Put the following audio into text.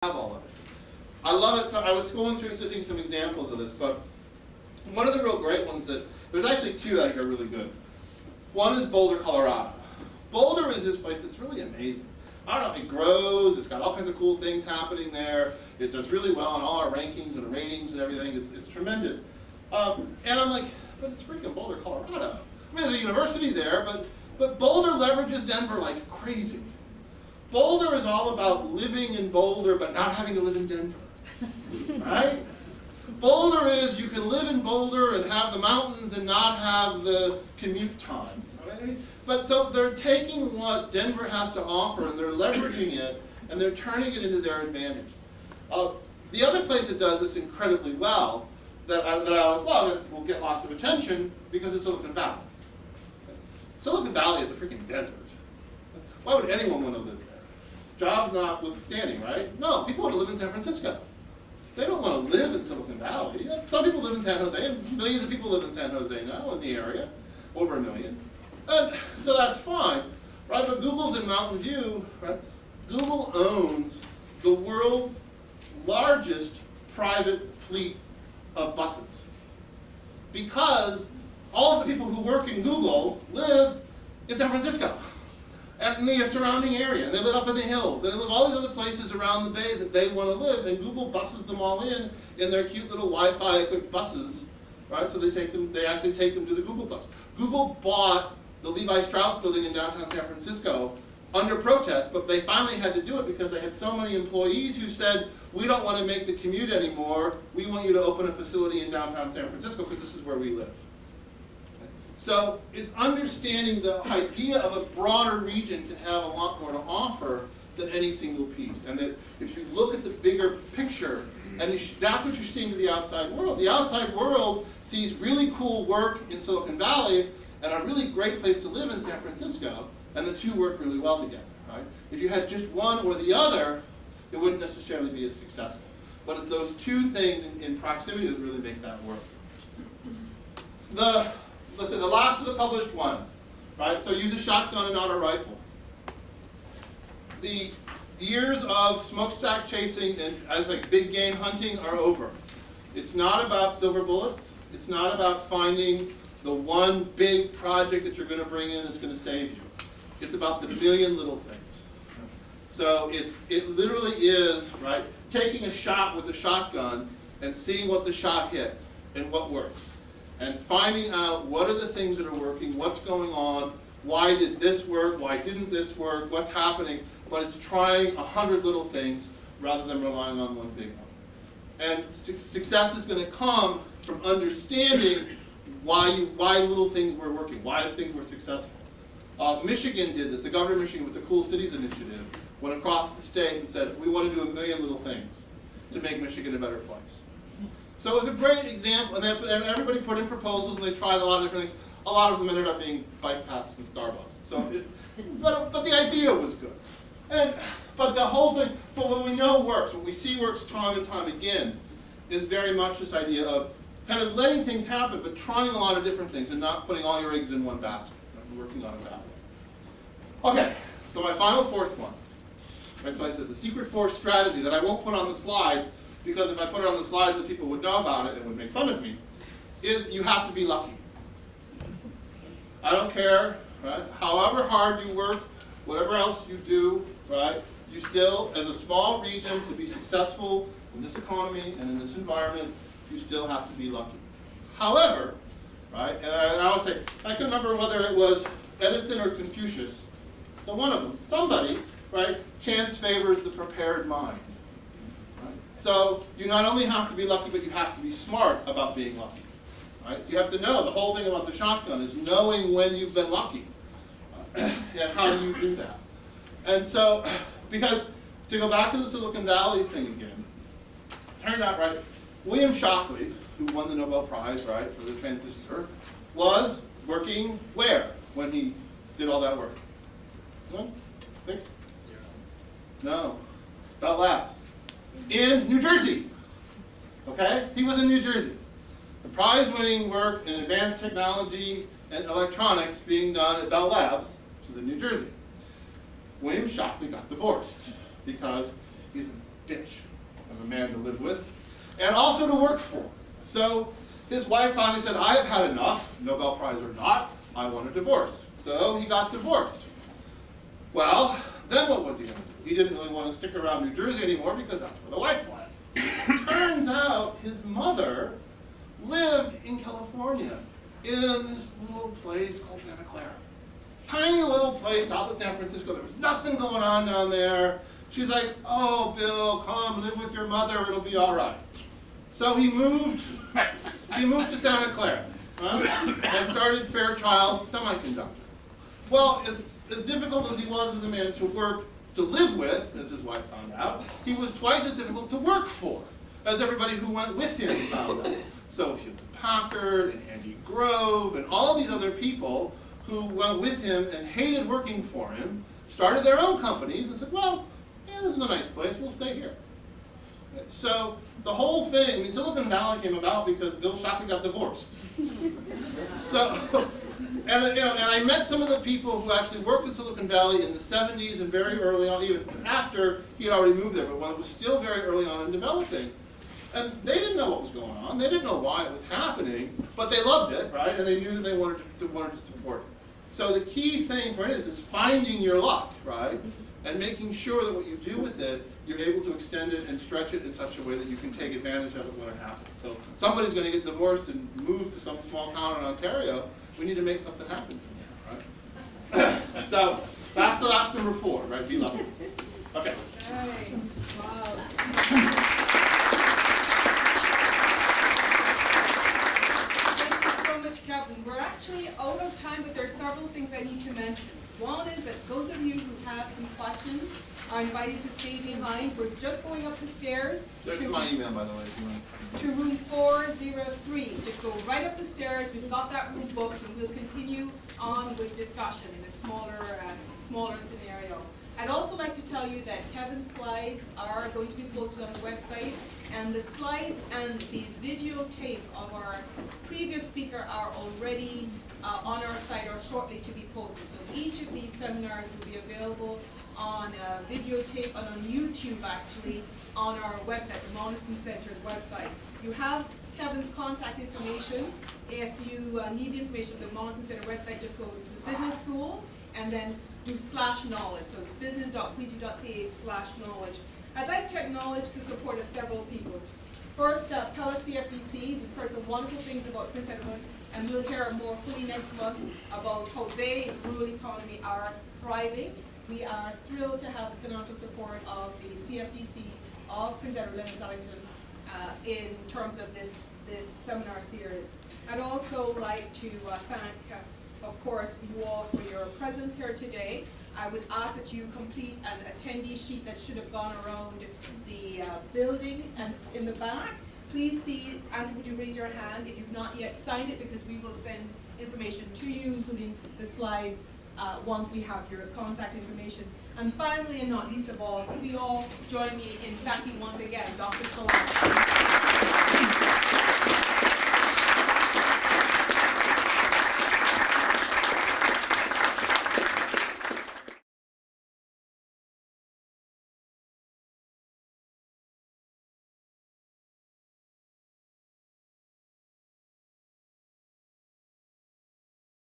have all of it. I love it. So I was going through just some examples of this, but one of the real great ones that, there's actually two that I think are really good. One is Boulder, Colorado. Boulder is this place that's really amazing. I don't know, it grows, it's got all kinds of cool things happening there. It does really well in all our rankings and ratings and everything. It's tremendous. And I'm like, but it's freaking Boulder, Colorado. I mean, there's a university there, but Boulder leverages Denver like crazy. Boulder is all about living in Boulder but not having to live in Denver, right? Boulder is you can live in Boulder and have the mountains and not have the commute times. Right? But so they're taking what Denver has to offer and they're leveraging it and they're turning it into their advantage. The other place that does this incredibly well that I always love and will get lots of attention because it's Silicon Valley. Silicon Valley is a freaking desert. Why would anyone want to live there? Jobs notwithstanding, right? No, people want to live in San Francisco. They don't want to live in Silicon Valley. Some people live in San Jose, and millions of people live in San Jose now in the area, over 1 million. And so that's fine, right? But Google's in Mountain View, right? Google owns the world's largest private fleet of buses. Because all of the people who work in Google live in San Francisco and in the surrounding area, and they live up in the hills, and they live all these other places around the bay that they want to live, and Google buses them all in their cute little Wi-Fi equipped buses, right? So they actually take them to the Google bus. Google bought the Levi Strauss building in downtown San Francisco under protest, but they finally had to do it because they had so many employees who said, we don't want to make the commute anymore, we want you to open a facility in downtown San Francisco because this is where we live. So it's understanding the idea of a broader region can have a lot more to offer than any single piece. And that if you look at the bigger picture, and that's what you're seeing to the outside world. The outside world sees really cool work in Silicon Valley and a really great place to live in San Francisco, and the two work really well together, right? If you had just one or the other, it wouldn't necessarily be as successful. But it's those two things in proximity that really make that work. Let's say the last of the published ones, right? So use a shotgun and not a rifle. The years of smokestack chasing and as like big game hunting are over. It's not about silver bullets. It's not about finding the one big project that you're going to bring in that's going to save you. It's about the million little things. So it literally is, right, taking a shot with a shotgun and seeing what the shot hit and what works. And finding out what are the things that are working, what's going on, why did this work, why didn't this work, what's happening, but it's trying 100 little things rather than relying on one big one. And success is going to come from understanding why little things were working, why things were successful. Michigan did this, the governor of Michigan with the Cool Cities Initiative went across the state and said, we want to do 1 million little things to make Michigan a better place. So it was a great example, and everybody put in proposals, and they tried a lot of different things. A lot of them ended up being bike paths and Starbucks. So, but the idea was good. But the whole thing, but what we know works, what we see works time and time again, is very much this idea of kind of letting things happen, but trying a lot of different things and not putting all your eggs in one basket, and working on it that way. Okay, so my final fourth one. Right, so I said the secret fourth strategy that I won't put on the slides, because if I put it on the slides, the people would know about it and would make fun of me, is you have to be lucky. I don't care, right? However hard you work, whatever else you do, right? You still, as a small region, to be successful in this economy and in this environment, you still have to be lucky. However, right, and I always say, I can remember whether it was Edison or Confucius, so one of them, somebody, right, chance favors the prepared mind. So you not only have to be lucky, but you have to be smart about being lucky. Right? So you have to know, the whole thing about the shotgun is knowing when you've been lucky and how you do that. And so, because to go back to the Silicon Valley thing again, turned out, right, William Shockley, who won the Nobel Prize, right, for the transistor, was working where when he did all that work? No? Think? No. Bell Labs. In New Jersey, okay? He was in New Jersey. The prize-winning work in advanced technology and electronics being done at Bell Labs, which is in New Jersey. William Shockley got divorced because he's bitch of a man to live with, and also to work for. So his wife finally said, I have had enough, Nobel Prize or not, I want a divorce. So he got divorced. Well, then what was he going to do? He didn't really want to stick around New Jersey anymore because that's where the wife was. Turns out his mother lived in California in this little place called Santa Clara. Tiny little place south of San Francisco. There was nothing going on down there. She's like, oh, Bill, come live with your mother. It'll be all right. So he moved to Santa Clara and started Fairchild Semiconductor. Well, as difficult as he was as a man to work, to live with, as his wife found out, he was twice as difficult to work for, as everybody who went with him found out. So Hewlett Packard and Andy Grove and all these other people who went with him and hated working for him started their own companies and said, well, yeah, this is a nice place, we'll stay here. So the whole thing, I mean, Silicon Valley came about because Bill Shockley got divorced. So, and I met some of the people who actually worked in Silicon Valley in the 70s and very early on, even after he had already moved there, but when it was still very early on in developing. And they didn't know what was going on, they didn't know why it was happening, but they loved it, right? And they knew that they wanted to support it. So the key thing for it is finding your luck, right? And making sure that what you do with it, you're able to extend it and stretch it in such a way that you can take advantage of it when it happens. So somebody's going to get divorced and move to some small town in Ontario. We need to make something happen for them, right? So that's number 4, right? Be lucky. Okay. Right. Wow. Kevin, we're actually out of time, but there are several things I need to mention. One is that those of you who have some questions are invited to stay behind. We're just going up the stairs. There's my email, by the way, if you want. To room 403. Just go right up the stairs. We've got that room booked, and we'll continue on with discussion in a smaller scenario. I'd also like to tell you that Kevin's slides are going to be posted on the website, and the slides and the videotape of our previous speaker are already on our site or shortly to be posted. So each of these seminars will be available on videotape and on YouTube actually on our website, the Monessen Centre's website. You have Kevin's contact information. If you need the information on the Monessen Centre website, just go to the business school and then do /knowledge. So it's business.queensview.ca/knowledge. I'd like to acknowledge the support of several people. First, Pella CFDC. We've heard some wonderful things about Prince Edward, and we'll hear more fully next month about how they, the rural economy, are thriving. We are thrilled to have the financial support of the CFDC of Prince Edward Lennox-Ellington in terms of this seminar series. I'd also like to thank, of course, you all for your presence here today. I would ask that you complete an attendee sheet that should have gone around the building and it's in the back. Please see, Andrew, would you raise your hand if you've not yet signed it, because we will send information to you, including the slides, once we have your contact information. And finally, and not least of all, could we all join me in thanking once again Dr. Salam.